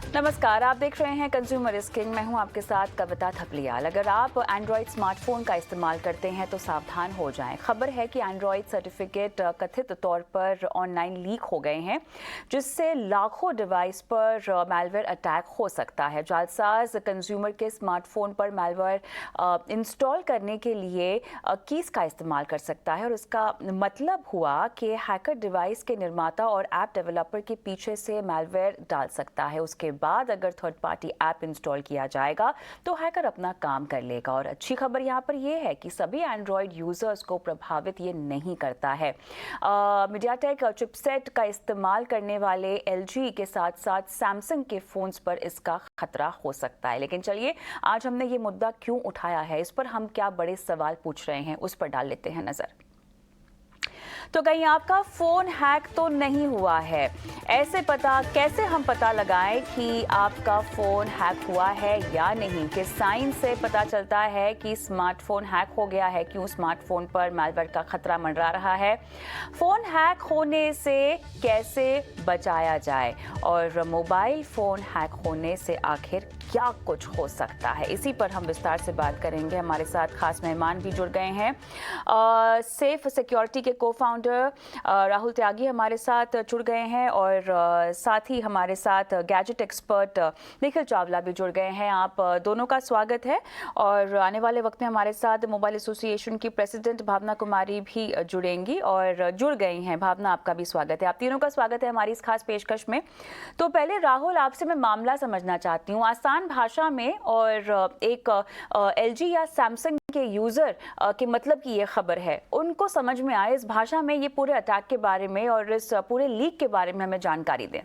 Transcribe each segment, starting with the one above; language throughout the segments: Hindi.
नमस्कार, आप देख रहे हैं कंज्यूमर इज किंग। मैं हूं आपके साथ कविता थपलियाल। अगर आप एंड्रॉयड स्मार्टफोन का इस्तेमाल करते हैं तो सावधान हो जाएं। खबर है कि एंड्रॉयड सर्टिफिकेट कथित तौर पर ऑनलाइन लीक हो गए हैं, जिससे लाखों डिवाइस पर मैलवेयर अटैक हो सकता है। जालसाज कंज्यूमर के स्मार्टफोन पर मैलवेयर इंस्टॉल करने के लिए कीज का इस्तेमाल कर सकता है, और इसका मतलब हुआ कि हैकर डिवाइस के निर्माता और ऐप डेवलपर के पीछे से मैलवेयर डाल सकता है। उसके बाद अगर थर्ड पार्टी ऐप इंस्टॉल किया जाएगा तो हैकर अपना काम कर लेगा। और अच्छी खबर यहाँ पर यह है कि सभी एंड्रॉयड यूजर्स को प्रभावित ये नहीं करता है। मीडियाटेक चिपसेट का इस्तेमाल करने वाले एलजी के साथ साथ सैमसंग के फोन्स पर इसका खतरा हो सकता है। लेकिन चलिए, आज हमने ये मुद्दा क्यों उठाया है, इस पर हम क्या बड़े सवाल पूछ रहे हैं, उस पर डाल लेते हैं नजर। तो कहीं आपका फोन हैक तो नहीं हुआ है? ऐसे कैसे हम पता लगाएं कि आपका फोन हैक हुआ है या नहीं? किस साइन से पता चलता है कि स्मार्टफोन हैक हो गया है? क्यों स्मार्टफोन पर मैलवेयर का खतरा मंडरा रहा है? फोन हैक होने से कैसे बचाया जाए? और मोबाइल फोन हैक होने से आखिर क्या कुछ हो सकता है? इसी पर हम विस्तार से बात करेंगे। हमारे साथ खास मेहमान भी जुड़ गए हैं। सेफ सिक्योरिटी के को फाउंडर राहुल त्यागी हमारे साथ जुड़ गए हैं, और साथ ही हमारे साथ गैजेट एक्सपर्ट निखिल चावला भी जुड़ गए हैं। आप दोनों का स्वागत है। और आने वाले वक्त में हमारे साथ मोबाइल एसोसिएशन की प्रेसिडेंट भावना कुमारी भी जुड़ेंगी और जुड़ गई हैं। भावना, आपका भी स्वागत है। आप तीनों का स्वागत है हमारी इस खास पेशकश में। तो पहले राहुल, आपसे मैं मामला समझना चाहती हूँ आसान भाषा में, और एक एलजी या सैमसंग के यूजर के मतलब की ये खबर है, उनको समझ में आए इस भाषा में ये पूरे अटैक के बारे में और इस पूरे लीक के बारे में हमें जानकारी दें।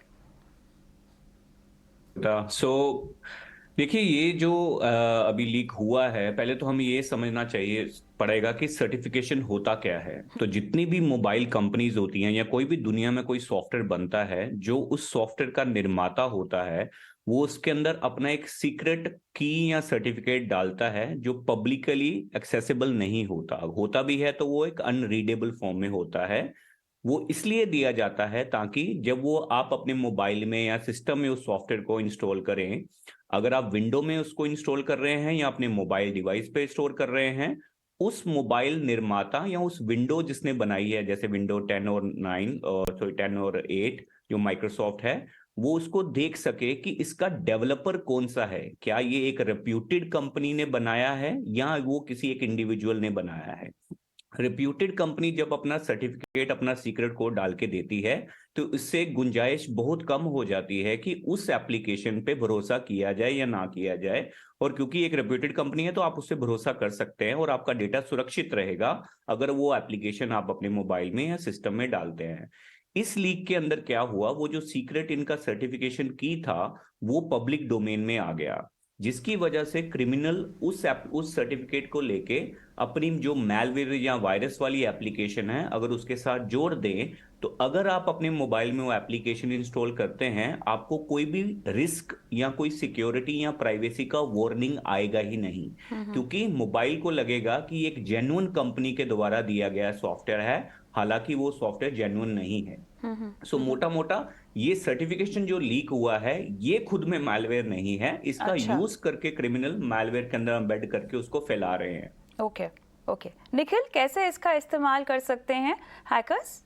देखिए, ये जो अभी लीक हुआ है, पहले तो हमें ये समझना चाहिए पड़ेगा कि सर्टिफिकेशन होता क्या है। तो जितनी भी मोबाइल कंपनीज होती हैं या कोई भी दुनिया में कोई सॉफ्टवेयर बनता है, जो उस सॉफ्टवेयर का निर्माता होता है, वो उसके अंदर अपना एक सीक्रेट की या सर्टिफिकेट डालता है जो पब्लिकली एक्सेसिबल नहीं होता। होता भी है तो वो एक अनरीडेबल फॉर्म में होता है। वो इसलिए दिया जाता है ताकि जब वो आप अपने मोबाइल में या सिस्टम में उस सॉफ्टवेयर को इंस्टॉल करें, अगर आप विंडो में उसको इंस्टॉल कर रहे हैं या अपने मोबाइल डिवाइस पे स्टोर कर रहे हैं, उस मोबाइल निर्माता या उस विंडो जिसने बनाई है, जैसे विंडो 10 और 9 और 10 और 8 जो माइक्रोसॉफ्ट है, वो उसको देख सके कि इसका डेवलपर कौन सा है। क्या ये एक रेप्यूटेड कंपनी ने बनाया है या वो किसी एक इंडिविजुअल ने बनाया है। रिप्यूटेड कंपनी जब अपना सर्टिफिकेट, अपना सीक्रेट कोड डाल के देती है, तो इससे गुंजाइश बहुत कम हो जाती है कि उस एप्लीकेशन पे भरोसा किया जाए या ना किया जाए। और क्योंकि एक रेप्यूटेड कंपनी है तो आप उससे भरोसा कर सकते हैं और आपका डेटा सुरक्षित रहेगा अगर वो एप्लीकेशन आप अपने मोबाइल में या सिस्टम में डालते हैं। इस लीक के अंदर क्या हुआ, वो जो सीक्रेट इनका सर्टिफिकेशन की था, वो पब्लिक डोमेन में आ गया, जिसकी वजह से क्रिमिनल उस सर्टिफिकेट को लेके अपनी जो मैलवेयर या वायरस वाली एप्लीकेशन है, अगर उसके साथ जोड़ दें, तो अगर आप अपने मोबाइल में वो एप्लीकेशन इंस्टॉल करते हैं, आपको कोई भी रिस्क या कोई सिक्योरिटी या प्राइवेसी का वार्निंग आएगा ही नहीं। क्योंकि मोबाइल को लगेगा कि एक जेन्युइन कंपनी के द्वारा दिया गया सॉफ्टवेयर है, हालांकि वो सॉफ्टवेयर जेन्युइन नहीं है। सो मोटा मोटा ये सर्टिफिकेशन जो लीक हुआ है, ये खुद में मैलवेयर नहीं है, इसका अच्छा, यूज करके क्रिमिनल मैलवेयर के अंदर एम्बेड करके उसको फैला रहे हैं। Okay okay. निखिल, कैसे इसका इस्तेमाल कर सकते हैं हैकर्स?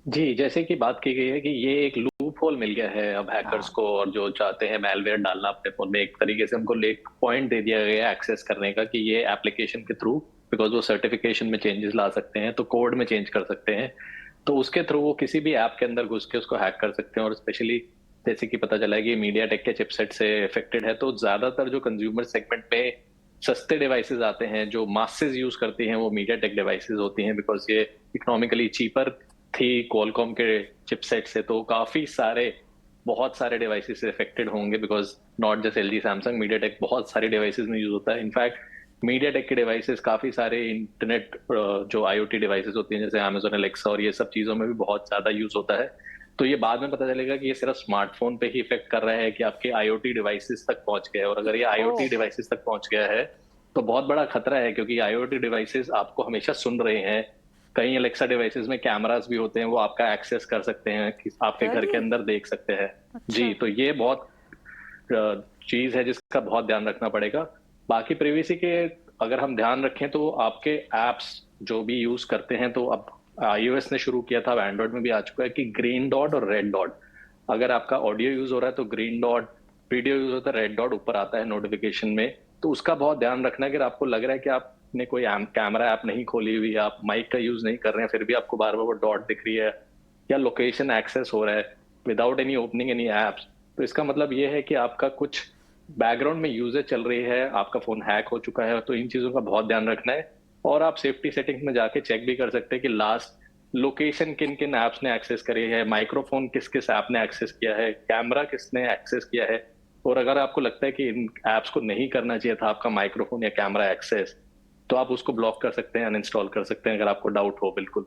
जी, जैसे कि बात की गई है कि ये एक लूप होल मिल गया है अब हैकर्स हाँ। को, और जो चाहते हैं मैलवेयर डालना अपने फोन में, एक तरीके से हमको एक पॉइंट दे दिया गया है एक्सेस करने का कि ये एप्लीकेशन के थ्रू, बिकॉज वो सर्टिफिकेशन में चेंजेस ला सकते हैं तो कोड में चेंज कर सकते हैं, तो उसके थ्रू वो किसी भी ऐप के अंदर घुस के उसको हैक कर सकते हैं। और स्पेशली जैसे कि पता चला है कि मीडिया टेक के चिपसेट से इफेक्टेड है, तो ज्यादातर जो कंज्यूमर सेगमेंट में सस्ते डिवाइसेस आते हैं जो मासेस यूज करती हैं, वो मीडिया टेक डिवाइसेस होती हैं, बिकॉज ये इकोनॉमिकली चीपर थी क्वालकॉम के चिपसेट से। तो काफी सारे, बहुत सारे डिवाइसेस इफेक्टेड होंगे, because not just LG Samsung, media take बहुत सारे डिवाइसेस में यूज होता है। इनफैक्ट मीडिया टेक के डिवाइसेस काफी सारे इंटरनेट जो आईओटी डिवाइसेस होती हैं जैसे अमेजोन एलेक्सा और ये सब चीजों में भी बहुत ज्यादा यूज होता है। तो ये बाद में पता चलेगा कि ये सिर्फ स्मार्टफोन पे ही इफेक्ट कर रहा है कि आपके आईओटी डिवाइसेस तक पहुंच गया है, और अगर ये आईओटी ओह। डिवाइसेस तक पहुंच गया है तो बहुत बड़ा खतरा है, क्योंकि आईओटी डिवाइसेस आपको हमेशा सुन रहे हैं, कई अलेक्सा डिवाइसेस में कैमरास भी होते हैं, वो आपका एक्सेस कर सकते हैं कि आपके घर के Really? अंदर देख सकते हैं। अच्छा। जी, तो ये बहुत चीज है जिसका बहुत ध्यान रखना पड़ेगा। बाकी प्रिवेसी के अगर हम ध्यान रखें तो आपके एप्स जो भी यूज करते हैं, तो अब iOS ने शुरू किया था, अब एंड्रॉइड में भी आ चुका है कि ग्रीन डॉट और रेड डॉट। अगर आपका ऑडियो यूज हो रहा है तो ग्रीन डॉट, वीडियो यूज होता है रेड डॉट ऊपर आता है नोटिफिकेशन में। तो उसका बहुत ध्यान रखना है। अगर आपको लग रहा है कि आपने कोई कैमरा ऐप नहीं खोली हुई, आप माइक का यूज नहीं कर रहे हैं, फिर भी आपको बार बार वो डॉट दिख रही है, या लोकेशन एक्सेस हो रहा है without any opening any apps, तो इसका मतलब ये है कि आपका कुछ बैकग्राउंड में यूजर चल रही है, आपका फोन हैक हो चुका है। तो इन चीजों का बहुत ध्यान रखना है। और आप सेफ्टी सेटिंग्स में जाके चेक भी कर सकते हैं कि लास्ट लोकेशन किन किन ऐप्स ने एक्सेस करी है, माइक्रोफोन किस किस ऐप ने एक्सेस किया है, कैमरा किसने एक्सेस किया है। और अगर आपको लगता है कि इन ऐप्स को नहीं करना चाहिए था आपका माइक्रोफोन या कैमरा एक्सेस, तो आप उसको ब्लॉक कर सकते हैं, अनइंस्टॉल कर सकते हैं अगर आपको डाउट हो। बिल्कुल।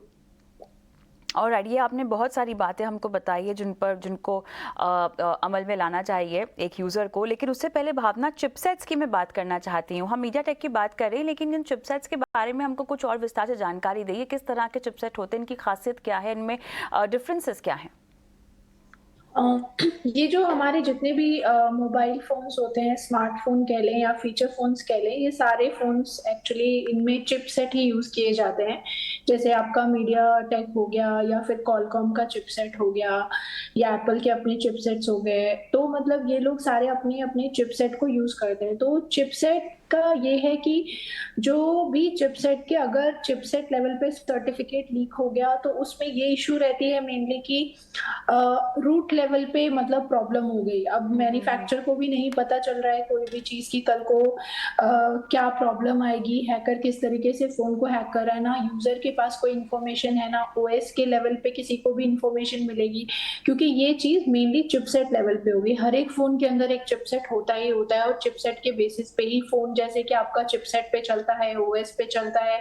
और ये आपने बहुत सारी बातें हमको बताई है जिनको अमल में लाना चाहिए एक यूज़र को। लेकिन उससे पहले भावना, चिपसेट्स की मैं बात करना चाहती हूँ। हम मीडिया टेक की बात कर रहे हैं, लेकिन इन चिपसेट्स के बारे में हमको कुछ और विस्तार से जानकारी दी, किस तरह के चिपसेट होते हैं, इनकी खासियत क्या है, इनमें डिफरेंसेस क्या हैं? अ, ये जो हमारे जितने भी मोबाइल फोन्स होते हैं, स्मार्टफोन कह लें या फीचर फोन्स कह लें, ये सारे फोन्स एक्चुअली इनमें चिपसेट ही यूज किए जाते हैं। जैसे आपका मीडिया टेक हो गया, या फिर कॉलकॉम का चिपसेट हो गया, या एप्पल के अपने चिपसेट्स हो गए। तो मतलब ये लोग सारे अपने अपने चिपसेट को यूज करते हैं। तो चिपसेट का ये है कि जो भी चिपसेट के अगर चिपसेट लेवल पे सर्टिफिकेट लीक हो गया, तो उसमें ये इशू रहती है मेनली कि रूट लेवल पे मतलब प्रॉब्लम हो गई। अब मैन्युफैक्चरर को भी नहीं पता चल रहा है कोई भी चीज की कल को क्या प्रॉब्लम आएगी, हैकर किस तरीके से फोन को हैक कर रहा है, ना यूजर के पास कोई इंफॉर्मेशन है, ना ओएस के लेवल पे किसी को भी इंफॉर्मेशन मिलेगी। क्योंकि ये चीज मेनली चिपसेट लेवल पे होगी। हर एक फोन के अंदर एक चिपसेट होता ही होता है, और चिपसेट के बेसिस पे ही फोन, जैसे कि आपका चिपसेट पे चलता है, ओएस पे चलता है,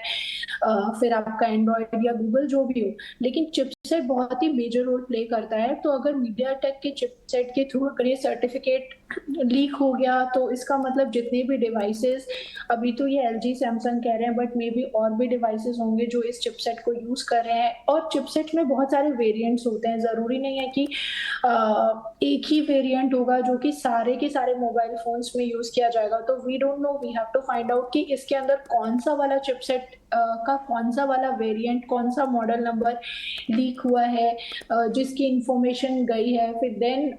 फिर आपका एंड्रॉइड या गूगल जो भी हो। लेकिन चिपसेट बहुत ही मेजर रोल प्ले करता है। तो अगर मीडिया टेक के चिपसेट के थ्रू अगर ये सर्टिफिकेट लीक हो गया, तो इसका मतलब जितने भी डिवाइसेस, अभी तो ये एलजी सैमसंग कह रहे हैं, बट मे बी और भी डिवाइसेस होंगे जो इस चिपसेट को यूज कर रहे हैं। और चिपसेट में बहुत सारे वेरिएंट्स होते हैं, जरूरी नहीं है कि एक ही वेरिएंट होगा जो कि सारे के सारे मोबाइल फोन्स में यूज किया जाएगा। तो we don't know, we have to find out कि इसके अंदर कौन सा वाला चिपसेट का कौन सा वाला वेरिएंट, कौन सा मॉडल नंबर लीक हुआ है, जिसकी इंफॉर्मेशन गई है। फिर देन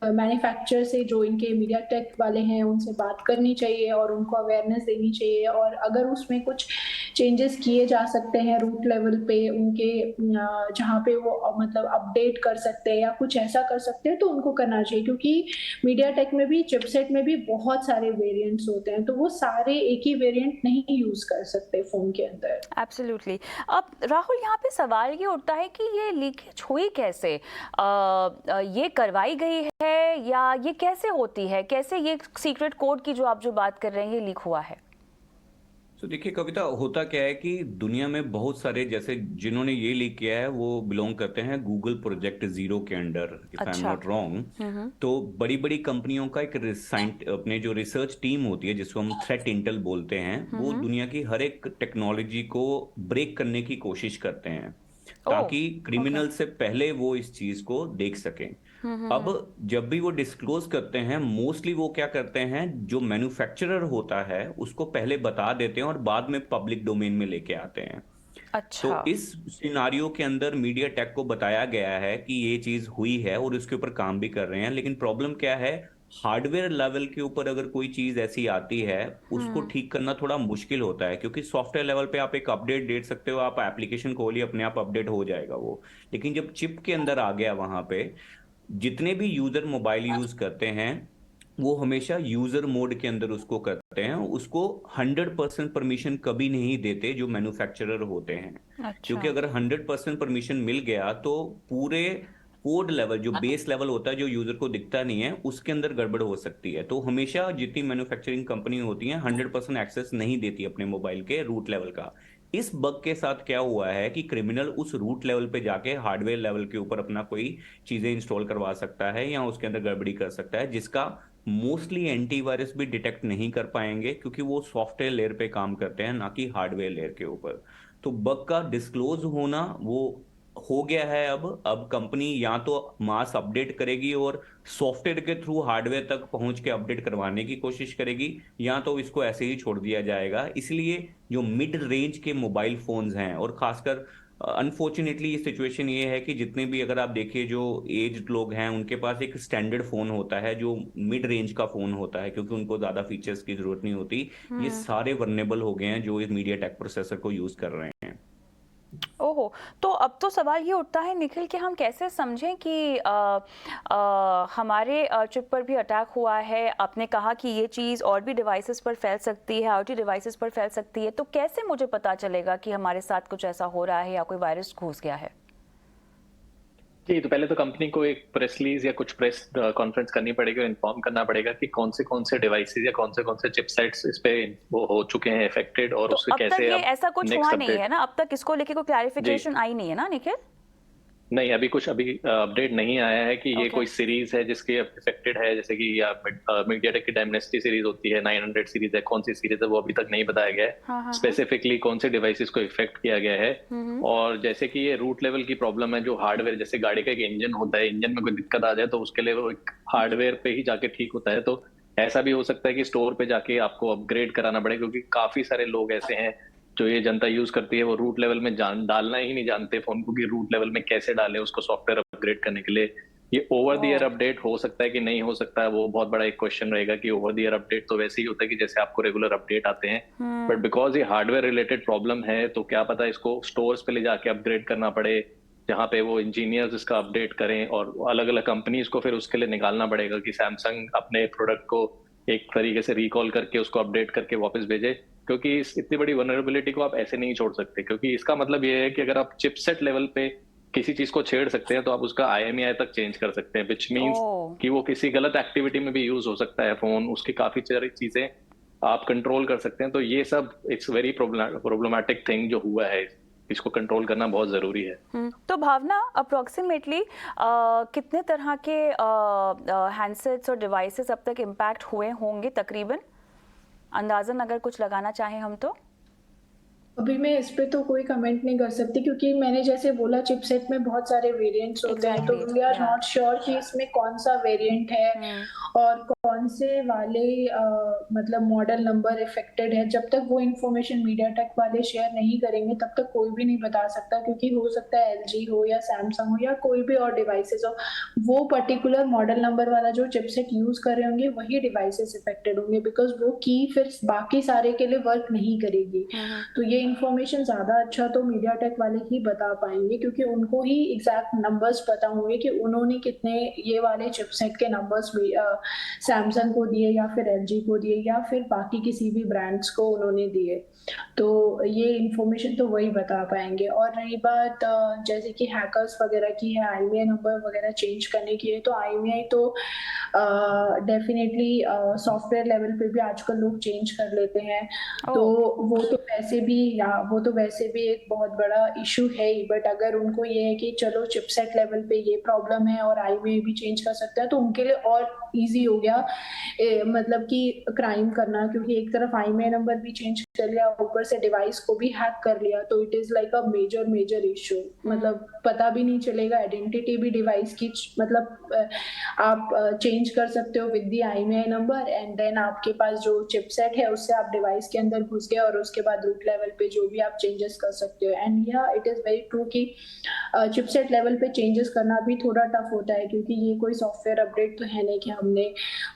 मैन्युफैक्चरर से, जो इनके मीडिया टेक वाले हैं, उनसे बात करनी चाहिए और उनको अवेयरनेस देनी चाहिए। और अगर उसमें कुछ चेंजेस किए जा सकते हैं रूट लेवल पे उनके, जहाँ पे वो मतलब अपडेट कर सकते हैं या कुछ ऐसा कर सकते हैं, तो उनको करना चाहिए। क्योंकि मीडिया टेक में भी, चिपसेट में भी बहुत सारे वेरिएंट्स होते हैं, तो वो सारे एक ही वेरिएंट नहीं यूज कर सकते फोन के अंदर। एब्सोल्युटली। अब राहुल, यहाँ पे सवाल ये उठता है कि ये लीकेज हुई कैसे? ये करवाई गई है या ये कैसे होती है? कैसे ये सीक्रेट कोड की जो आप बात कर रहे हैं, ये लीक हुआ है? तो देखिए कविता, होता क्या है कि दुनिया में बहुत सारे, जैसे जिन्होंने ये लीक किया है वो बिलोंग करते हैं गूगल प्रोजेक्ट जीरो के under, if I am not wrong. तो बड़ी बड़ी कंपनियों का एक अपने जो रिसर्च टीम होती है, जिसको हम थ्रेट इंटेल बोलते हैं, वो दुनिया की हर एक टेक्नोलॉजी को ब्रेक करने की कोशिश करते हैं, ताकि क्रिमिनल से पहले वो इस चीज को देख सकें। अब जब भी वो डिस्क्लोज करते हैं, मोस्टली वो क्या करते हैं, जो मैन्युफैक्चरर होता है उसको पहले बता देते हैं और बाद में पब्लिक डोमेन में लेके आते हैं। अच्छा। तो इस सिनारियो के अंदर मीडिया टेक को बताया गया है कि ये चीज हुई है और इसके ऊपर काम भी कर रहे हैं। लेकिन प्रॉब्लम क्या है, हार्डवेयर लेवल के ऊपर अगर कोई चीज ऐसी आती है, उसको ठीक करना थोड़ा मुश्किल होता है। क्योंकि सॉफ्टवेयर लेवल पे आप एक अपडेट दे सकते हो, आप एप्लीकेशन खोलिए, अपने आप अपडेट हो जाएगा वो। लेकिन जब चिप के अंदर आ गया, वहां पे जितने भी यूजर मोबाइल यूज करते हैं, वो हमेशा यूजर मोड के अंदर उसको करते हैं, उसको 100% परमिशन कभी नहीं देते जो मैन्युफैक्चरर होते हैं। क्योंकि अगर 100% परमिशन मिल गया तो पूरे कोड लेवल, जो बेस लेवल होता है, जो यूजर को दिखता नहीं है, उसके अंदर गड़बड़ हो सकती है। तो हमेशा जितनी मैन्युफैक्चरिंग कंपनी होती हैं 100% एक्सेस नहीं देती अपने मोबाइल के रूट लेवल का। इस बग के साथ क्या हुआ है कि क्रिमिनल उस रूट लेवल पे जाके हार्डवेयर लेवल के ऊपर अपना कोई चीजें इंस्टॉल करवा सकता है या उसके अंदर गड़बड़ी कर सकता है, जिसका मोस्टली एंटीवायरस भी डिटेक्ट नहीं कर पाएंगे, क्योंकि वो सॉफ्टवेयर लेयर पे काम करते हैं, ना कि हार्डवेयर लेयर के ऊपर। तो बग का डिस्क्लोज होना वो हो गया है। अब कंपनी या तो मास अपडेट करेगी और सॉफ्टवेयर के थ्रू हार्डवेयर तक पहुंच के अपडेट करवाने की कोशिश करेगी, या तो इसको ऐसे ही छोड़ दिया जाएगा। इसलिए जो मिड रेंज के मोबाइल फोन्स हैं, और खासकर अनफॉर्चुनेटली ये सिचुएशन ये है कि जितने भी, अगर आप देखिए, जो एज्ड लोग हैं उनके पास एक स्टैंडर्ड फोन होता है जो मिड रेंज का फोन होता है, क्योंकि उनको ज्यादा फीचर्स की जरूरत नहीं होती। ये सारे वर्नेबल हो गए हैं जो इस मीडिया टेक प्रोसेसर को यूज कर रहे हैं। ओहो, तो अब तो सवाल ये उठता है निखिल कि हम कैसे समझें कि हमारे चिप पर भी अटैक हुआ है। आपने कहा कि ये चीज़ और भी डिवाइसेस पर फैल सकती है, IoT डिवाइसेस पर फैल सकती है, तो कैसे मुझे पता चलेगा कि हमारे साथ कुछ ऐसा हो रहा है या कोई वायरस घुस गया है? जी, तो पहले तो कंपनी को एक प्रेस रिलीज या कुछ प्रेस कॉन्फ्रेंस करनी पड़ेगी और इन्फॉर्म करना पड़ेगा कि कौन से डिवाइसेस या कौन से चिपसेट्स इस पे वो हो चुके हैं अफेक्टेड, और तो उससे अब तक कैसे ये अब ऐसा कुछ हुआ नेक्स्ट नहीं अपडेट। है ना? अब तक इसको लेके कोई क्लैरिफिकेशन आई नहीं है ना निखिल? नहीं, अभी अपडेट नहीं आया है कि ये Okay. कोई सीरीज है जिसके अफेक्टेड है, जैसे कि मीडियाटेक की डायमेंसिटी सीरीज होती है, 900 सीरीज है, कौन सी सीरीज है वो अभी तक नहीं बताया गया हाँ, है हाँ, स्पेसिफिकली कौन से डिवाइसेस को इफेक्ट किया गया है। और जैसे कि ये रूट लेवल की प्रॉब्लम है, जो हार्डवेयर, जैसे गाड़ी का एक इंजन होता है, इंजन में कोई दिक्कत आ जाए तो उसके लिए वो एक हार्डवेयर पे ही जाके ठीक होता है। तो ऐसा भी हो सकता है कि स्टोर पे जाके आपको अपग्रेड कराना पड़े, क्योंकि काफी सारे लोग ऐसे हैं जो ये जनता यूज करती है, वो रूट लेवल में डालना ही नहीं जानते फोन को, कि रूट लेवल में कैसे डालें उसको सॉफ्टवेयर अपग्रेड करने के लिए। ये over the year oh, update हो सकता है कि नहीं हो सकता है, वो बहुत बड़ा एक क्वेश्चन रहेगा। कि ओवर द ईयर अपडेट तो वैसे ही होता है कि जैसे आपको रेगुलर अपडेट आते हैं, बट बिकॉज ये हार्डवेयर रिलेटेड प्रॉब्लम है तो क्या पता इसको स्टोर्स पे ले जाके अपग्रेड करना पड़े, जहाँ पे वो इंजीनियर्स इसका अपडेट करें, और अलग अलग कंपनीज को फिर उसके लिए निकालना पड़ेगा कि सैमसंग अपने प्रोडक्ट को एक तरीके से रिकॉल करके उसको अपडेट करके वापस भेजे। क्योंकि इस इतनी बड़ी वनरेबिलिटी को आप ऐसे नहीं छोड़ सकते, क्योंकि इसका मतलब ये है कि अगर आप चिपसेट लेवल पे किसी चीज को छेड़ सकते हैं तो आप उसका IMEI तक चेंज कर सकते हैं, विच मीन्स ओह, कि वो किसी गलत एक्टिविटी में भी यूज हो सकता है फोन, उसकी काफी सारी चीजें आप कंट्रोल कर सकते हैं। तो ये सब इट्स वेरी प्रॉब्लमैटिक थिंग जो हुआ है, इसको कंट्रोल करना बहुत जरूरी है। तो भावना, अप्रोक्सीमेटली कितने तरह के हैंडसेट्स और डिवाइसेस अब तक इम्पैक्ट हुए होंगे तकरीबन, अंदाजन अगर कुछ लगाना चाहें हम तो? अभी मैं इस पे तो कोई कमेंट नहीं कर सकती, क्योंकि मैंने जैसे बोला चिपसेट में बहुत सारे वेरिएंट्स होते हैं, तो एग्जैक्टली, वी आर या नॉट श्योर कि इसमें कौन सा वेरिएंट है और कौन से वाले मतलब मॉडल नंबर इफेक्टेड है। जब तक वो इन्फॉर्मेशन मीडियाटेक वाले शेयर नहीं करेंगे तब तक कोई भी नहीं बता सकता, क्योंकि हो सकता है LG हो या सैमसंग हो या कोई भी और डिवाइसेस हो, वो पर्टिकुलर मॉडल नंबर वाला जो चिपसेट यूज कर रहे होंगे वही डिवाइसेस इफेक्टेड होंगे, बिकॉज वो की फिर बाकी सारे के लिए वर्क नहीं करेगी। तो ये इन्फॉर्मेशन ज्यादा अच्छा तो मीडियाटेक वाले ही बता पाएंगे, क्योंकि उनको ही एग्जैक्ट नंबर्स पता होंगे कि उन्होंने कितने ये वाले चिपसेट के नंबर्स सैमसंग को दिए या फिर LG को दिए या फिर बाकी किसी भी ब्रांड्स को उन्होंने दिए। तो ये इन्फॉर्मेशन तो वही बता पाएंगे। और रही बात जैसे कि हैकर्स वगैरह की है, IMEI नंबर वगैरह चेंज करने की है, तो IMEI तो डेफिनेटली सॉफ्टवेयर लेवल पे भी आजकल लोग चेंज कर लेते हैं। तो वो तो वैसे भी एक बहुत बड़ा इशू है ही। बट अगर उनको ये है कि चलो चिपसेट लेवल पे ये प्रॉब्लम है और IMEI भी चेंज कर सकते हैं, तो उनके लिए और इजी हो गया मतलब कि क्राइम करना, क्योंकि एक तरफ IMEI नंबर भी चेंज कर लिया, ऊपर से डिवाइस को भी हैक कर लिया, तो it is like a major issue. मतलब पता भी नहीं चलेगा, आइडेंटिटी भी डिवाइस की मतलब आप चेंज कर सकते हो with the IMEI number, and then आपके पास जो चिपसेट है उससे आप डिवाइस के अंदर घुस गए और उसके बाद रूट लेवल पे जो भी आप चेंजेस कर सकते हो। एंड या इट इज वेरी ट्रू कि चिपसेट लेवल पे चेंजेस करना भी थोड़ा टफ होता है, क्योंकि ये कोई सॉफ्टवेयर अपडेट तो है नहीं कि हमने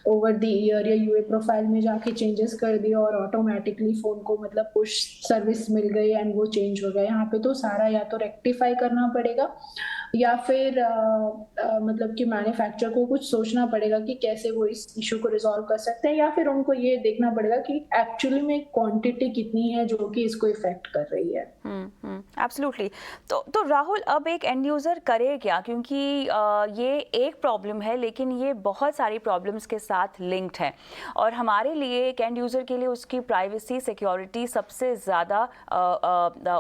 ओवर द ईयर या UA प्रोफाइल में जाके चेंजेस कर दिए और ऑटोमेटिकली फोन को मतलब पुश सर्विस मिल गई एंड वो चेंज हो गया। यहाँ पे तो सारा या तो रेक्टिफाई करना पड़ेगा या फिर मतलब कि मैन्युफैक्चरर को कुछ सोचना पड़ेगा कि कैसे वो इस इशू को रिजॉल्व कर सकते हैं, या फिर उनको ये देखना पड़ेगा कि एक्चुअली में क्वांटिटी कितनी है जो कि इसको इफेक्ट कर रही है। एब्सोल्युटली। तो राहुल, अब एक एंड यूज़र करे क्या, क्योंकि ये एक प्रॉब्लम है लेकिन ये बहुत सारी प्रॉब्लम्स के साथ लिंक्ड है, और हमारे लिए एक एंड यूज़र के लिए उसकी प्राइवेसी सिक्योरिटी सबसे ज़्यादा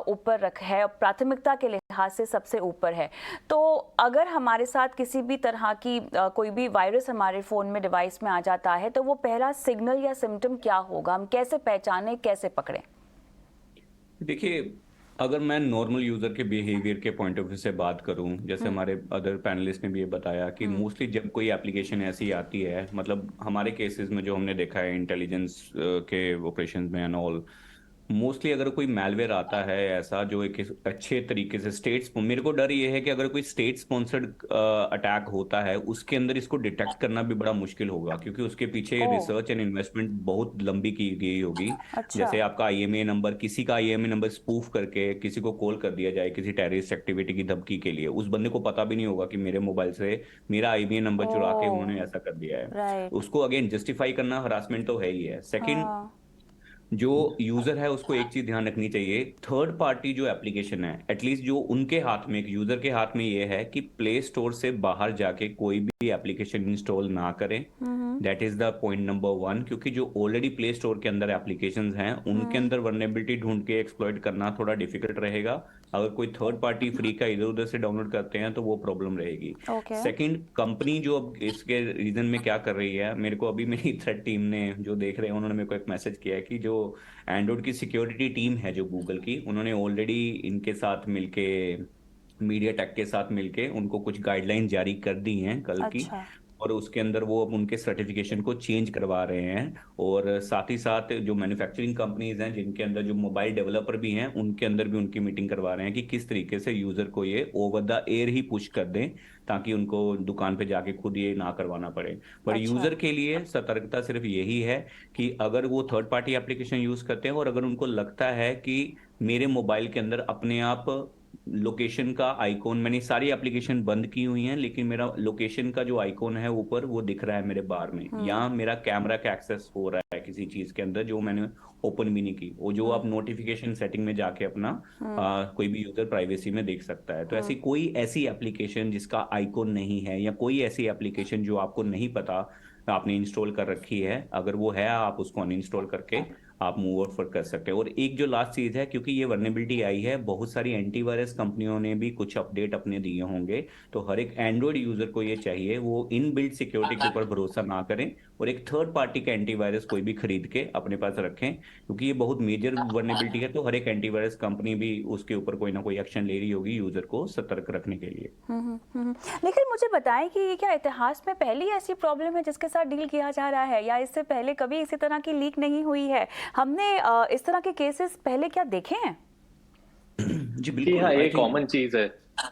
ऊपर रख है, प्राथमिकता के लिहाज से सबसे ऊपर है। तो अगर हमारे साथ किसी भी तरह की कोई भी वायरस हमारे फ़ोन में, डिवाइस में आ जाता है, तो वो पहला सिग्नल या सिम्टम क्या होगा, हम कैसे पहचानें, कैसे पकड़ें? देखिए, अगर मैं नॉर्मल यूजर के बिहेवियर के पॉइंट ऑफ व्यू से बात करूं, जैसे हमारे अदर पैनलिस्ट ने भी ये बताया कि मोस्टली जब कोई एप्लीकेशन ऐसी आती है, मतलब हमारे केसेस में जो हमने देखा है इंटेलिजेंस के ऑपरेशंस में एंड ऑल, मोस्टली अगर कोई मैलवेयर आता है ऐसा जो एक अच्छे तरीके से स्टेट, मेरे को डर ये है कि अगर कोई स्टेट स्पॉन्सर्ड अटैक होता है उसके अंदर इसको डिटेक्ट करना भी बड़ा मुश्किल होगा, क्योंकि उसके पीछे ओह। रिसर्च एंड इन्वेस्टमेंट बहुत लंबी की गई होगी। अच्छा। जैसे आपका आईएमईआई नंबर, किसी का आईएमईआई नंबर स्पूफ करके किसी को कॉल कर दिया जाए किसी टेररिस्ट एक्टिविटी की धमकी के लिए, उस बंदे को पता भी नहीं होगा कि मेरे मोबाइल से मेरा आईएमईआई नंबर चुरा के ओह। उन्होंने ऐसा कर दिया है। राइट। उसको अगेन जस्टिफाई करना हरासमेंट तो है ही है। सेकंड, हाँ। जो यूजर है उसको एक चीज ध्यान रखनी चाहिए, थर्ड पार्टी जो एप्लीकेशन है एटलीस्ट जो उनके हाथ में, एक यूजर के हाथ में ये है कि प्ले स्टोर से बाहर जाके कोई भी एप्लीकेशन इंस्टॉल ना करें। That is the point number one, क्योंकि जो ऑलरेडी प्ले स्टोर के अंदर एप्लीकेशंस हैं उनके अंदर वर्नेबिलिटी ढूंढ के एक्सप्लॉइट करना थोड़ा डिफिकल्ट रहेगा। अगर कोई थर्ड पार्टी फ्री का इधर उधर से डाउनलोड करते हैं तो वो प्रॉब्लम रहेगी। ओके। सेकंड, कंपनी जो अब इसके रीजन में क्या कर रही है, मेरे को अभी मेरी थ्रेड टीम ने जो देख रहे हैं उन्होंने मेरे को एक मैसेज किया है कि जो एंड्रॉइड की सिक्योरिटी टीम है जो गूगल की, उन्होंने ऑलरेडी इनके साथ मिलके, मीडिया टेक के साथ मिलके उनको कुछ गाइडलाइन जारी कर दी हैं कल की, अच्छा। और उसके अंदर वो अब उनके सर्टिफिकेशन को चेंज करवा रहे हैं। और साथ ही साथ जो मैन्युफैक्चरिंग कंपनीज हैं जिनके अंदर जो मोबाइल डेवलपर भी हैं उनके अंदर भी उनकी मीटिंग करवा रहे हैं कि किस तरीके से यूजर को ये over the air he push कर दें, ताकि उनको दुकान पे जाके खुद ये ना करवाना पड़े। पर अच्छा। यूजर के लिए सतर्कता सिर्फ यही है कि अगर वो थर्ड पार्टी एप्लीकेशन यूज करते हैं और अगर उनको लगता है कि मेरे मोबाइल के अंदर अपने आप लोकेशन का आइकॉन, मैंने सारी एप्लीकेशन बंद की हुई हैं लेकिन मेरा लोकेशन का जो आइकॉन है ऊपर वो दिख रहा है मेरे बार में, या मेरा कैमरा का एक्सेस हो रहा है किसी चीज के अंदर जो मैंने ओपन भी नहीं की, वो जो आप नोटिफिकेशन सेटिंग में जाके अपना कोई भी यूजर प्राइवेसी में देख सकता है। तो ऐसी कोई ऐसी एप्लीकेशन जिसका आइकॉन नहीं है, या कोई ऐसी एप्लीकेशन जो आपको नहीं पता आपने इंस्टॉल कर रखी है, अगर वो है आप उसको अनइंस्टॉल करके आप मूव आउट कर सकते हैं। और एक जो लास्ट चीज है, क्योंकि ये वर्नेबिलिटी आई है, बहुत सारी एंटीवायरस कंपनियों ने भी कुछ अपडेट अपने दिए होंगे, तो हर एक एंड्रॉइड यूजर को ये चाहिए वो इन बिल्ट सिक्योरिटी के ऊपर भरोसा ना करें और एक थर्ड पार्टी का एंटीवायरस कोई भी खरीद के अपने पास रखें, क्योंकि ये बहुत मेजर वर्नेबिलिटी है। तो हर एक एंटीवायरस कंपनी भी उसके ऊपर कोई ना कोई एक्शन ले रही होगी यूजर को सतर्क रखने के लिए। लेकिन मुझे बताएं कि ये क्या इतिहास में पहली ऐसी प्रॉब्लम है जिसके साथ डील किया जा रहा है, या इससे पहले कभी इसी तरह की लीक नहीं हुई है? हमने इस तरह के केसेस पहले क्या देखे हैं? जी जी बिल्कुल, हाँ, आई ये थिंक कॉमन चीज है,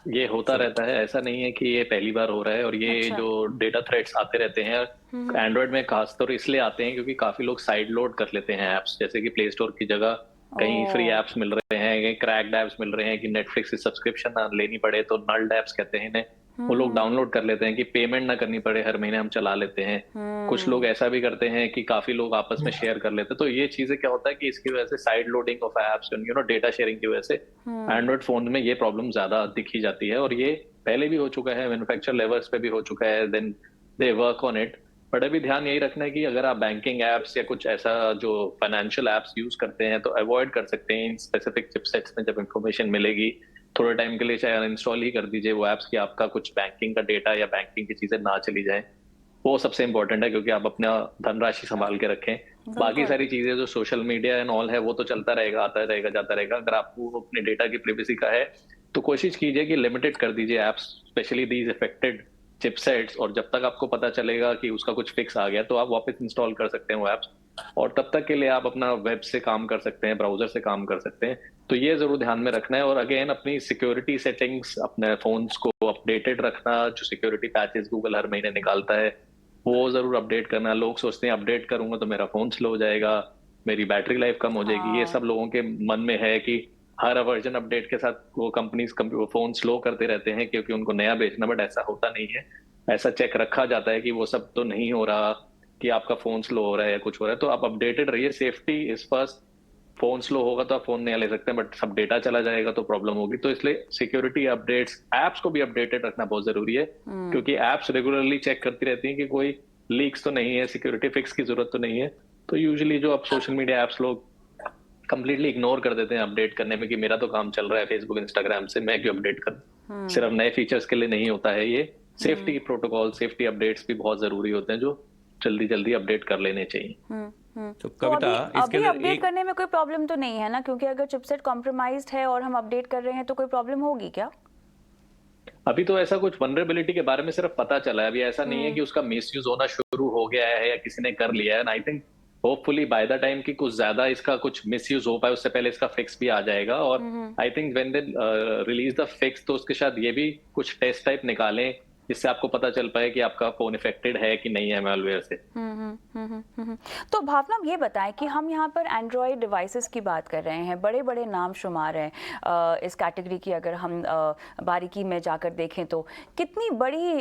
ये होता रहता है, ऐसा नहीं है कि ये पहली बार हो रहा है। और ये अच्छा। जो डेटा थ्रेट्स आते रहते हैं एंड्रॉयड में खासतौर इसलिए आते हैं क्योंकि काफी लोग साइड लोड कर लेते हैं ऐप्स, जैसे कि प्ले स्टोर की जगह कहीं फ्री ओह। एप्स मिल रहे हैं, कहीं क्रैक्ड एप्स मिल रहे हैं कि नेटफ्लिक्स की सब्सक्रिप्शन ना लेनी पड़े, तो नल्ड एप्स कहते हैं इन्हें, वो लोग डाउनलोड कर लेते हैं कि पेमेंट ना करनी पड़े, हर महीने हम चला लेते हैं। कुछ लोग ऐसा भी करते हैं कि काफी लोग आपस में शेयर कर लेते हैं। तो ये चीजें क्या होता है कि इसकी वजह से side loading of apps, data sharing की वजह से एंड्रॉइड फोन में ये प्रॉब्लम ज्यादा दिखी जाती है। और ये पहले भी हो चुका है, मैन्युफैक्चर लेवल्स पे भी हो चुका है, then they work on it. But अभी ध्यान यही रखना है कि अगर आप बैंकिंग एप्स या कुछ ऐसा जो फाइनेंशियल एप्स यूज करते हैं तो अवॉइड कर सकते हैं इन स्पेसिफिक चिपसेट्स में। जब इंफॉर्मेशन मिलेगी थोड़े टाइम के लिए चाहे अनइंस्टॉल ही कर दीजिए वो एप्स कि आपका कुछ बैंकिंग का डेटा या बैंकिंग की चीजें ना चली जाए। वो सबसे इंपॉर्टेंट है, क्योंकि आप अपना धनराशि संभाल के रखें। बाकी सारी चीजें जो सोशल मीडिया एंड ऑल है वो तो चलता रहेगा, आता रहेगा, जाता रहेगा। अगर आपको अपने डेटा की प्राइवेसी का है तो कोशिश कीजिए कि लिमिटेड कर दीजिए apps, specially these affected chipsets. और जब तक आपको पता चलेगा कि उसका कुछ फिक्स आ गया तो आप वापस इंस्टॉल कर सकते हैं वो एप्स, और तब तक के लिए आप अपना वेब से काम कर सकते हैं, ब्राउजर से काम कर सकते हैं। तो ये जरूर ध्यान में रखना है। और अगेन अपनी सिक्योरिटी सेटिंग्स, अपने फोन्स को अपडेटेड रखना। जो सिक्योरिटी पैचेस गूगल हर महीने निकालता है वो जरूर अपडेट करना। लोग सोचते हैं अपडेट करूंगा तो मेरा फोन स्लो हो जाएगा, मेरी बैटरी लाइफ कम हो जाएगी। ये सब लोगों के मन में है कि हर वर्जन अपडेट के साथ वो कंपनीज फोन स्लो करते रहते हैं क्योंकि उनको नया बेचना, बट ऐसा होता नहीं है। ऐसा चेक रखा जाता है कि वो सब तो नहीं हो रहा कि आपका फोन स्लो हो रहा है या कुछ हो रहा है। तो आप अपडेटेड रहिए, safety is first. Phone slow होगा तो आप फोन नया ले सकते हैं, बट सब डेटा चला जाएगा तो प्रॉब्लम होगी। तो इसलिए सिक्योरिटी अपडेट्स, एप्स को भी अपडेटेड रखना बहुत जरूरी है, क्योंकि एप्स रेगुलरली चेक करती रहती हैं कि कोई लीक्स तो नहीं है, सिक्योरिटी फिक्स की जरूरत तो नहीं है। तो यूजुअली जो आप सोशल मीडिया एप्स लोग कंप्लीटली इग्नोर कर देते हैं अपडेट करने में कि मेरा तो काम चल रहा है फेसबुक इंस्टाग्राम से, मैं क्यों अपडेट करूं। सिर्फ नए फीचर्स के लिए नहीं होता है ये। सेफ्टी प्रोटोकॉल, सेफ्टी अपडेट्स भी बहुत जरूरी होते हैं जो जल्दी जल्दी अपडेट कर लेने चाहिए। तो तो कविता, अभी इसके अभी अंदर अपडेट एक करने में कोई प्रॉब्लम तो नहीं है ना, क्योंकि अगर चिपसेट कॉम्प्रोमाइज्ड है और हम अपडेट कर रहे हैं तो कोई प्रॉब्लम होगी क्या? अभी तो ऐसा कुछ वनरेबिलिटी के बारे में सिर्फ पता चला है, अभी ऐसा नहीं है कि उसका मिसयूज होना शुरू हो गया है या किसी ने कर लिया है। I think hopefully by the time कि कुछ ज्यादा इसका कुछ मिसयूज हो पाए उससे पहले इसका फिक्स भी आ जाएगा। और I think when they release the fix तो उसके साथ ये भी कुछ टेस्ट टाइप निकालें जिससे आपको पता चल पाए कि आपका फोन इफेक्टेड है कि नहीं है मैलवेयर से। तो भावना, ये बताएं कि हम यहाँ पर एंड्रॉयड डिवाइसेस की बात कर रहे हैं, बड़े बड़े नाम शुमार हैं इस कैटेगरी की। अगर हम बारीकी में जाकर देखें तो कितनी बड़ी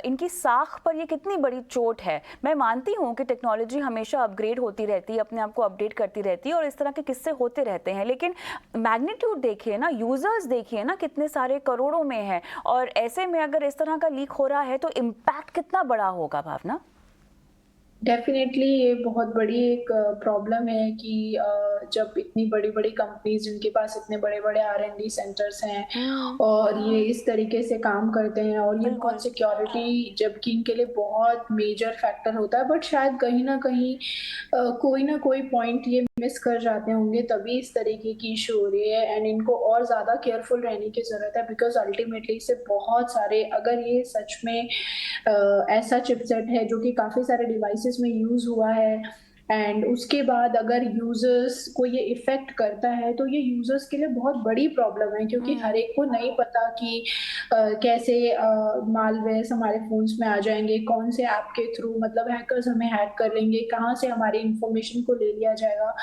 इनकी साख पर ये कितनी बड़ी चोट है। मैं मानती हूँ कि टेक्नोलॉजी हमेशा अपग्रेड होती रहती है, अपने आप को अपडेट करती रहती है और इस तरह के किस्से होते रहते हैं, लेकिन मैग्नीट्यूड देखिए ना, यूजर्स देखिए ना, कितने सारे करोड़ों में है। और ऐसे में अगर इस तरह का लीक हो रहा है तो इम्पैक्ट कितना बड़ा होगा भावना? डेफिनेटली ये बहुत बड़ी एक प्रॉब्लम है कि जब इतनी बड़ी बड़ी कंपनीज जिनके पास इतने बड़े बड़े R&D सेंटर्स हैं और ये इस तरीके से काम करते हैं और ये बिल्कुल। बहुत सिक्योरिटी जबकि इनके लिए बहुत मेजर फैक्टर होता है, बट शायद कहीं ना कहीं कोई ना कोई पॉइंट ये मिस कर जाते होंगे तभी इस तरीके की इशू हो रही है। एंड इनको और ज्यादा केयरफुल रहने की जरूरत है बिकॉज अल्टीमेटली इससे बहुत सारे, अगर ये सच में ऐसा चिपसेट है जो कि काफी सारे डिवाइसेस में यूज हुआ है एंड उसके बाद अगर यूजर्स को ये इफेक्ट करता है तो ये यूजर्स के लिए बहुत बड़ी प्रॉब्लम है, क्योंकि हर एक को नहीं पता कि कैसे मालवेयर्स हमारे फोन्स में आ जाएंगे, कौन से ऐप के थ्रू, मतलब हैकर्स हमें हैक कर लेंगे, कहाँ से हमारी इंफॉर्मेशन को ले लिया जाएगा।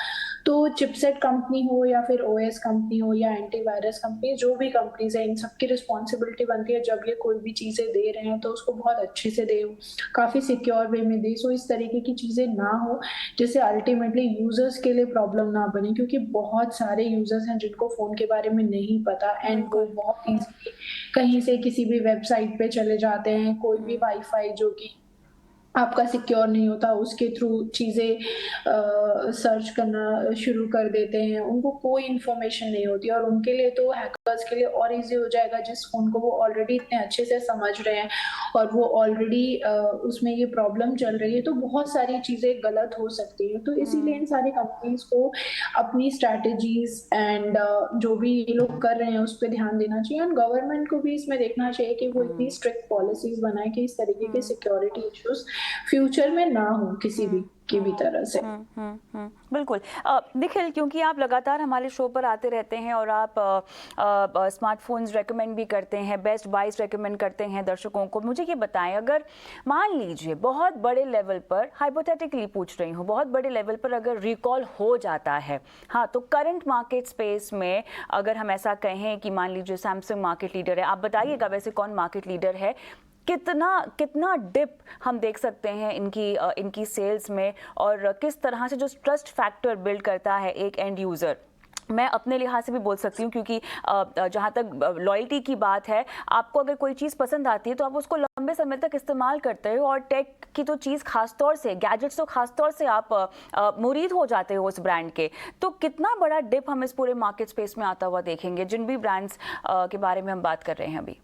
तो चिपसेट कंपनी हो या फिर ओएस कंपनी हो या एंटीवायरस कंपनी, जो भी कंपनीज है, इन सबकी रिस्पॉन्सिबिलिटी बनती है जब ये कोई भी चीजें दे रहे हैं तो उसको बहुत अच्छे से दे, काफी सिक्योर वे में दे, सो इस तरीके की चीजें ना हो जिससे अल्टीमेटली यूजर्स के लिए प्रॉब्लम ना बने, क्योंकि बहुत सारे यूजर्स हैं जिनको फोन के बारे में नहीं पता एंड वो बहुत इजीली कहीं से किसी भी वेबसाइट पे चले जाते हैं, कोई भी वाईफाई जो कि आपका सिक्योर नहीं होता उसके थ्रू चीजें सर्च करना शुरू कर देते हैं, उनको कोई इंफॉर्मेशन नहीं होती और उनके लिए तो हैकर्स के लिए और इजी हो जाएगा जिस फोन को वो ऑलरेडी इतने अच्छे से समझ रहे हैं और वो ऑलरेडी उसमें ये प्रॉब्लम चल रही है, तो बहुत सारी चीजें गलत हो सकती है। तो इसीलिए इन सारी कंपनीज को अपनी स्ट्रैटेजीज एंड जो भी ये लोग कर रहे हैं उस पर ध्यान देना चाहिए और गवर्नमेंट को भी इसमें देखना चाहिए कि वो इतनी स्ट्रिक्ट पॉलिसीज बनाए कि इस तरीके के सिक्योरिटी इश्यूज फ्यूचर में ना हो किसी भी की भी तरह से। बिल्कुल। निखिल, क्योंकि आप लगातार हमारे शो पर आते रहते हैं और आप स्मार्टफोन्स रेकमेंड भी करते हैं, बेस्ट बाइज रेकमेंड करते हैं दर्शकों को, मुझे ये बताएं, अगर मान लीजिए बहुत बड़े लेवल पर, हाइपोथेटिकली पूछ रही हूँ, बहुत बड़े लेवल पर अगर रिकॉल हो जाता है, हाँ, तो करंट मार्केट स्पेस में अगर हम ऐसा कहें कि मान लीजिए सैमसंग मार्केट लीडर है, आप बताइएगा वैसे कौन मार्केट लीडर है, कितना डिप हम देख सकते हैं इनकी सेल्स में और किस तरह से जो ट्रस्ट फैक्टर बिल्ड करता है एक एंड यूज़र। मैं अपने लिहाज से भी बोल सकती हूँ क्योंकि जहाँ तक लॉयल्टी की बात है, आपको अगर कोई चीज़ पसंद आती है तो आप उसको लंबे समय तक इस्तेमाल करते हो और टेक की तो चीज़ खासतौर से, गैजेट्स तो खासतौर से आप मुरीद हो जाते हो उस ब्रांड के। तो कितना बड़ा डिप हम इस पूरे मार्केट स्पेस में आता हुआ देखेंगे जिन भी ब्रांड्स के बारे में हम बात कर रहे हैं अभी?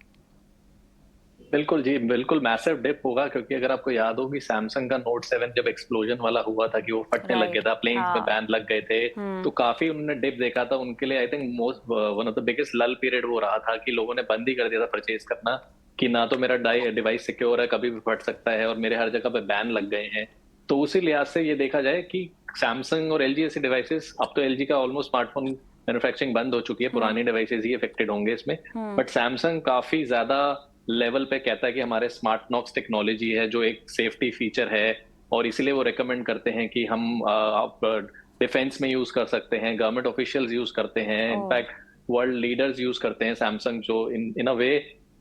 बिल्कुल जी, बिल्कुल मैसिव डिप होगा, क्योंकि अगर आपको याद हो कि सैमसंग का नोट 7 जब एक्सप्लोजन वाला हुआ था कि वो फटने लग गया था, प्लेन्स में बैन लग गए थे, तो काफी उन्होंने डिप देखा था। उनके लिए I think most one of the biggest लल पीरियड वो रहा था कि लोगों ने बंद ही कर दिया था परचेज करना, कि ना तो मेरा डिवाइस सिक्योर है, कभी भी फट सकता है, और मेरे हर जगह पे बैन लग गए हैं। तो उसी लिहाज से ये देखा जाए कि सैमसंग और एलजी ऐसे डिवाइसेस, अब तो एलजी का ऑलमोस्ट स्मार्टफोन मैन्युफैक्चरिंग बंद हो चुकी है, पुराने डिवाइसेस ही अफेक्टेड होंगे इसमें, बट सैमसंग काफी ज्यादा लेवल पे कहता है कि हमारे स्मार्ट नॉक्स टेक्नोलॉजी है जो एक सेफ्टी फीचर है, और इसीलिए वो रेकमेंड करते हैं कि हम आप डिफेंस में यूज कर सकते हैं, गवर्नमेंट ऑफिशियल्स यूज करते हैं, इनफैक्ट वर्ल्ड लीडर्स यूज करते हैं सैमसंग, जो इन अ वे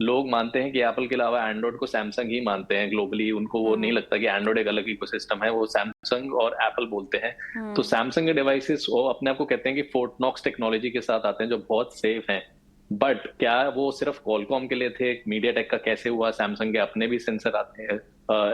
लोग मानते हैं कि एप्पल के अलावा एंड्रॉइड को सैमसंग ही मानते हैं ग्लोबली। उनको वो नहीं लगता कि एंड्रॉइड एक अलग इकोसिस्टम है, वो सैमसंग और एप्पल बोलते हैं। तो सैमसंग के डिवाइसेस वो अपने आप को कहते हैं कि फोर्ट नॉक्स टेक्नोलॉजी के साथ आते हैं जो बहुत सेफ हैं। बट क्या वो सिर्फ कॉलकॉम के लिए थे? मीडियाटेक का कैसे हुआ? सैमसंग के अपने भी सेंसर आते हैं,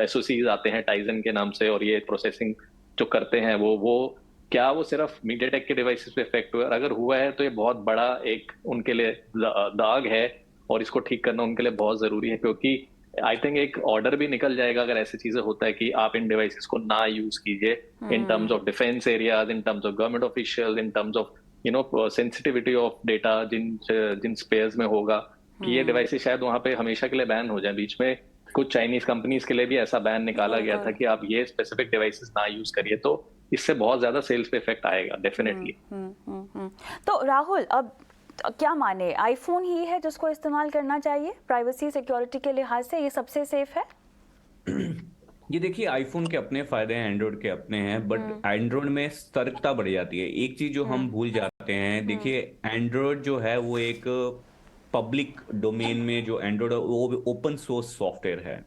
एसओसीज आते हैं टाइजन के नाम से, और ये प्रोसेसिंग जो करते हैं वो क्या वो सिर्फ मीडियाटेक के डिवाइसेस पे इफेक्ट हुआ? अगर हुआ है तो ये बहुत बड़ा एक उनके लिए दाग है, और इसको ठीक करना उनके लिए बहुत जरूरी है, क्योंकि आई थिंक एक ऑर्डर भी निकल जाएगा अगर ऐसी चीजें होता है कि आप इन डिवाइसेस को ना यूज कीजिए, in terms of defence areas, in terms of government official, in terms of sensitivity of data जिन स्पेयर्स में होगा, कि ये डिवाइसेस शायद वहां पे हमेशा के लिए बैन हो जाए। बीच में कुछ चाइनीज कंपनीज के लिए भी ऐसा बैन निकाला गया था कि आप ये स्पेसिफिक डिवाइसेस ना यूज करिए, तो इससे बहुत ज्यादा सेल्स पे इफेक्ट आएगा डेफिनेटली। तो राहुल, अब क्या माने, आईफोन ही है जिसको इस्तेमाल करना चाहिए प्राइवेसी सिक्योरिटी के लिहाज से, ये सबसे सेफ है? ये देखिए, आईफोन के अपने फायदे हैं, एंड्रॉइड के अपने हैं, बट एंड्रॉइड में सतर्कता बढ़ जाती है। एक चीज जो हम भूल जाते हैं, देखिए एंड्रॉइड जो है वो एक पब्लिक डोमेन में, जो एंड्रॉइड वो ओपन सोर्स सॉफ्टवेयर है।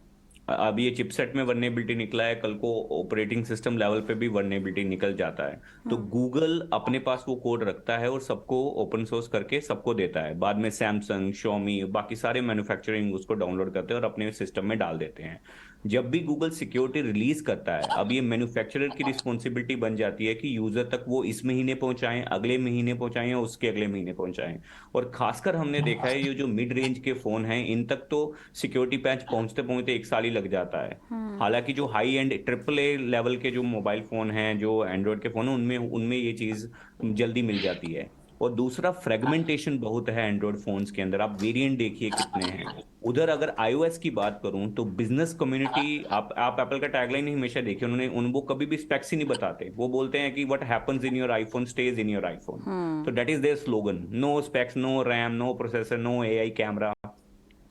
अब ये चिपसेट में वर्नेबिलिटी निकला है, कल को ऑपरेटिंग सिस्टम लेवल पे भी वर्नेबिलिटी निकल जाता है। तो गूगल अपने पास वो कोड रखता है और सबको ओपन सोर्स करके सबको देता है। बाद में सैमसंग, शॉमी, बाकी सारे मैन्युफैक्चरिंग उसको डाउनलोड करते हैं और अपने सिस्टम में डाल देते हैं। जब भी गूगल सिक्योरिटी रिलीज करता है, अब ये मैन्युफैक्चरर की रिस्पॉन्सिबिलिटी बन जाती है कि यूजर तक वो इस महीने पहुंचाएं, अगले महीने पहुंचाएं या उसके अगले महीने पहुंचाएं। और खासकर हमने देखा है ये जो मिड रेंज के फोन हैं, इन तक तो सिक्योरिटी पैच पहुंचते पहुंचते 1 साल ही लग जाता है। हालांकि जो हाई एंड AAA लेवल के जो मोबाइल फोन हैं, जो एंड्रॉइड के फोन हैं, उनमें ये चीज जल्दी मिल जाती है। और दूसरा, फ्रेगमेंटेशन बहुत है एंड्रॉइड फोन्स के अंदर। आप वेरिएंट देखिए कितने हैं। उधर अगर iOS की बात करूं तो बिजनेस कम्युनिटी, आप एप्पल का टैगलाइन ही हमेशा देखिए, वो कभी भी स्पेक्स ही नहीं बताते। वो बोलते हैं कि what happens in your iPhone stays in your iPhone. तो that is there slogan, no specs, no RAM, no processor, no AI camera.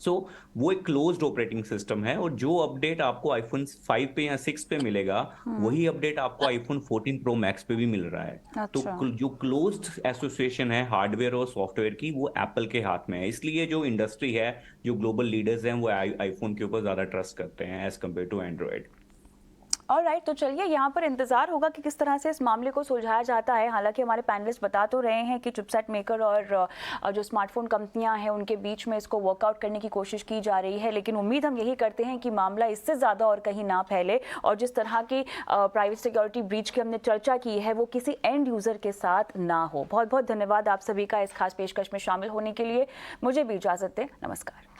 So वो एक क्लोज्ड ऑपरेटिंग सिस्टम है, और जो अपडेट आपको आईफोन 5 पे या 6 पे मिलेगा, वही अपडेट आपको आईफोन 14 प्रो मैक्स पे भी मिल रहा है। अच्छा। तो जो क्लोज्ड एसोसिएशन है हार्डवेयर और सॉफ्टवेयर की, वो एप्पल के हाथ में है। इसलिए जो इंडस्ट्री है, जो ग्लोबल लीडर्स हैं, वो आईफोन के ऊपर ज्यादा ट्रस्ट करते हैं as compare to Android. Alright, तो चलिए यहाँ पर इंतजार होगा कि किस तरह से इस मामले को सुलझाया जाता है। हालांकि हमारे पैनलिस्ट बता तो रहे हैं कि चिपसेट मेकर और जो स्मार्टफोन कंपनियां हैं उनके बीच में इसको वर्कआउट करने की कोशिश की जा रही है, लेकिन उम्मीद हम यही करते हैं कि मामला इससे ज़्यादा और कहीं ना फैले, और जिस तरह की प्राइवेट सिक्योरिटी ब्रीच की हमने चर्चा की है वो किसी एंड यूज़र के साथ ना हो। बहुत बहुत धन्यवाद आप सभी का इस खास पेशकश में शामिल होने के लिए। मुझे भी इजाज़त दें, नमस्कार।